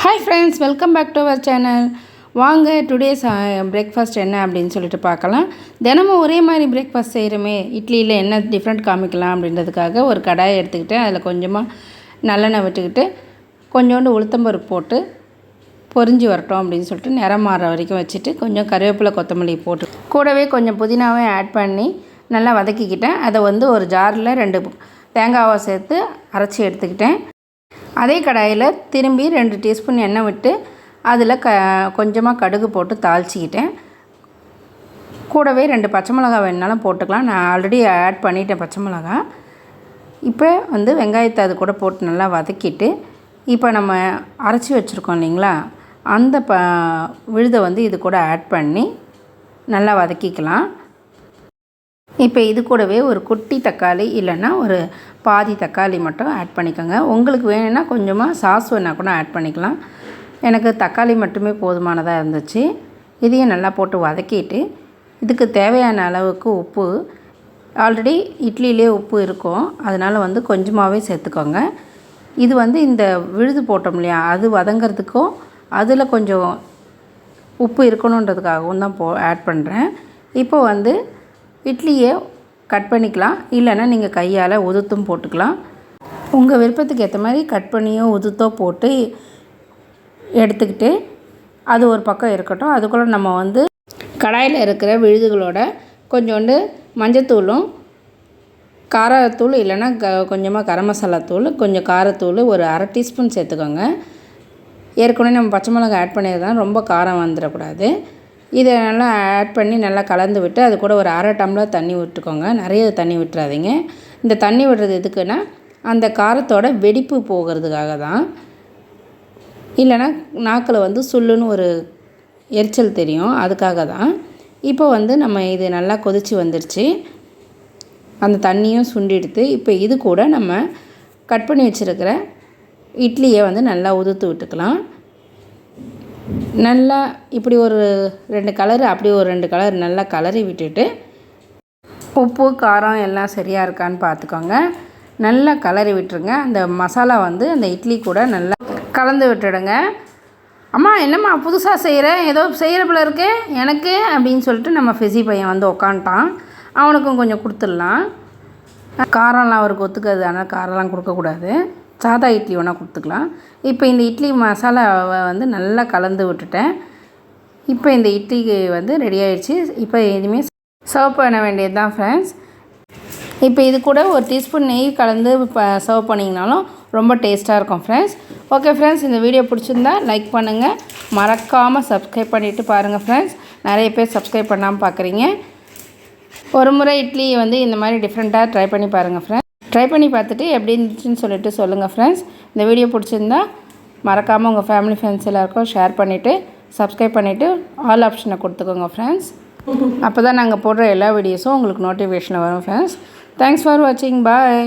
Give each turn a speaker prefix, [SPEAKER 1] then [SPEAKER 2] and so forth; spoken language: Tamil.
[SPEAKER 1] Hi friends, welcome back to our channel. வாங்க டுடேஸ் பிரேக்ஃபாஸ்ட் என்ன அப்படின்னு சொல்லிட்டு பார்க்கலாம். தினமும் ஒரே மாதிரி பிரேக்ஃபாஸ்ட் செய்கிறோமே, இட்லியில் என்ன டிஃப்ரெண்ட் காமிக்கலாம் அப்படின்றதுக்காக ஒரு கடாயை எடுத்துக்கிட்டு அதில் கொஞ்சமாக நல்லெண்ணெய் விட்டுக்கிட்டு கொஞ்சோண்டு உளுத்தம்பருப்பு போட்டு பொரிஞ்சு வரட்டும் அப்படின்னு சொல்லிட்டு நிறம் மாறுற வரைக்கும் வச்சுட்டு கொஞ்சம் கருவேப்பிலை கொத்தமல்லி போட்டு கூடவே கொஞ்சம் புதினாவே ஆட் பண்ணி நல்லா வதக்கிக்கிட்டேன். அதை ஒரு ஜாரில் 2 தேங்காவை சேர்த்து அரைச்சி எடுத்துக்கிட்டேன். அதே கடாயில் திரும்பி 2 டீஸ்பூன் எண்ணெய் விட்டு அதில் கொஞ்சமாக கடுகு போட்டு தாளிச்சிக்கிட்டேன். கூடவே 2 பச்சை மிளகாய் வேணுனாலும் போட்டுக்கலாம். நான் ஆல்ரெடி ஆட் பண்ணிட்டேன் பச்சை மிளகாய். இப்போ வெங்காயத்தை அது கூட போட்டு நல்லா வதக்கிட்டு இப்போ நம்ம அரைச்சி வச்சுருக்கோம் இல்லைங்களா, அந்த விழுதை இது கூட ஆட் பண்ணி நல்லா வதக்கிக்கலாம். இப்போ இது கூடவே ஒரு குட்டி தக்காளி இல்லைன்னா ஒரு பாதி தக்காளி மட்டும் ஆட் பண்ணிக்கோங்க. உங்களுக்கு வேணும்னா கொஞ்சமாக சாஸ் வேணால் கூட ஆட் பண்ணிக்கலாம். எனக்கு தக்காளி மட்டுமே போதுமானதாக இருந்துச்சு. இதையும் நல்லா போட்டு வதக்கிட்டு இதுக்கு தேவையான அளவுக்கு உப்பு, ஆல்ரெடி இட்லியிலே உப்பு இருக்கும், அதனால் கொஞ்சமாகவே சேர்த்துக்கோங்க. இது இந்த விழுது போட்டோம் இல்லையா, அது வதங்கிறதுக்கும் அதில் கொஞ்சம் உப்பு இருக்கணுன்றதுக்காகவும் தான் ஆட் பண்ணுறேன். இப்போ இட்லியை கட் பண்ணிக்கலாம், இல்லைன்னா நீங்கள் கையால் உதுத்தும் போட்டுக்கலாம். உங்கள் விருப்பத்துக்கு ஏற்ற மாதிரி கட் பண்ணியோ உதுத்தோ போட்டு எடுத்துக்கிட்டு அது ஒரு பக்கம் இருக்கட்டும். அதுக்குள்ளே நம்ம கடாயில் இருக்கிற விழுதுகளோட கொஞ்சோண்டு மஞ்சத்தூளும் காரத்தூள் இல்லைன்னா கொஞ்சமாக கரம் மசாலா தூள், கொஞ்சம் காரத்தூள் ஒரு 1/2 டீஸ்பூன் சேர்த்துக்கோங்க. ஏற்கனவே நம்ம பச்சை மிளகாய் ஆட் பண்ணியிருந்தால் ரொம்ப காரம் வந்துடக்கூடாது. இதை நல்லா ஆட் பண்ணி நல்லா கலந்து விட்டு அது கூட ஒரு 1/2 டம்ளர் தண்ணி விட்டுக்கோங்க. நிறைய தண்ணி விட்டுறாதீங்க. இந்த தண்ணி விடுறது எதுக்குன்னா அந்த காரத்தோட வெடிப்பு போகிறதுக்காக தான். இல்லைன்னா நாக்கில் சுள்ளுன்னு ஒரு எரிச்சல் தெரியும், அதுக்காக தான். இப்போ நம்ம இது நல்லா கொதித்து வந்துடுச்சு. அந்த தண்ணியும் சுண்டிடுத்து இப்போ இது கூட நம்ம கட் பண்ணி வச்சுருக்கிற இட்லியை நல்லா உதுத்து விட்டுக்கலாம். நல்லா இப்படி ஒரு 2 கலர், அப்படி ஒரு 2 கலர் நல்லா கலரி விட்டுட்டு உப்பு காரம் எல்லாம் சரியாக இருக்கான்னு பார்த்துக்கோங்க. நல்லா கலரி விட்டுருங்க. அந்த மசாலா அந்த இட்லி கூட நல்லா கலந்து விட்டுடுங்க. அம்மா என்னம்மா புதுசாக செய்கிறேன், ஏதோ செய்கிற போல இருக்கு எனக்கு அப்படின்னு சொல்லிட்டு நம்ம ஃபிஸி பையன் உக்காந்துட்டான். அவனுக்கும் கொஞ்சம் கொடுத்துடலாம். காரம்லாம் அவருக்கு ஒத்துக்காது, ஆனால் காரம்லாம் கொடுக்கக்கூடாது. சாதா இட்லி வேணால் கொடுத்துக்கலாம். இப்போ இந்த இட்லி மசாலாவை நல்லா கலந்து விட்டுட்டேன். இப்போ இந்த இட்லிக்கு ரெடி ஆகிடுச்சு. இப்போ எதுவுமே சர்வ் பண்ண வேண்டியது தான் ஃப்ரெண்ட்ஸ். இப்போ இது கூட ஒரு டீஸ்பூன் நெய் கலந்து சர்வ் பண்ணிங்கனாலும் ரொம்ப டேஸ்ட்டாக இருக்கும் ஃப்ரெண்ட்ஸ். ஓகே ஃப்ரெண்ட்ஸ், இந்த வீடியோ பிடிச்சிருந்தா லைக் பண்ணுங்கள், மறக்காமல் சப்ஸ்கிரைப் பண்ணிவிட்டு பாருங்கள் ஃப்ரெண்ட்ஸ். நிறைய பேர் சப்ஸ்கிரைப் பண்ணாமல் பார்க்குறீங்க. ஒரு முறை இட்லி இந்த மாதிரி டிஃப்ரெண்ட்டாக ட்ரை பண்ணி பாருங்கள் ஃப்ரெண்ட்ஸ். ட்ரை பண்ணி பார்த்துட்டு எப்படி இருந்துச்சுன்னு சொல்லிட்டு சொல்லுங்கள் ஃப்ரெண்ட்ஸ். இந்த வீடியோ பிடிச்சிருந்தா மறக்காமல் உங்கள் ஃபேமிலி ஃப்ரெண்ட்ஸ் எல்லாருக்கும் ஷேர் பண்ணிவிட்டு சப்ஸ்கிரைப் பண்ணிவிட்டு ஆல் ஆப்ஷனை கொடுத்துக்கோங்க ஃப்ரெண்ட்ஸ். அப்போ தான் நாங்கள் போடுற எல்லா வீடியோஸும் உங்களுக்கு நோட்டிஃபிகேஷனில் வரும் ஃப்ரெண்ட்ஸ். தேங்க்ஸ் ஃபார் வாட்சிங். பாய்.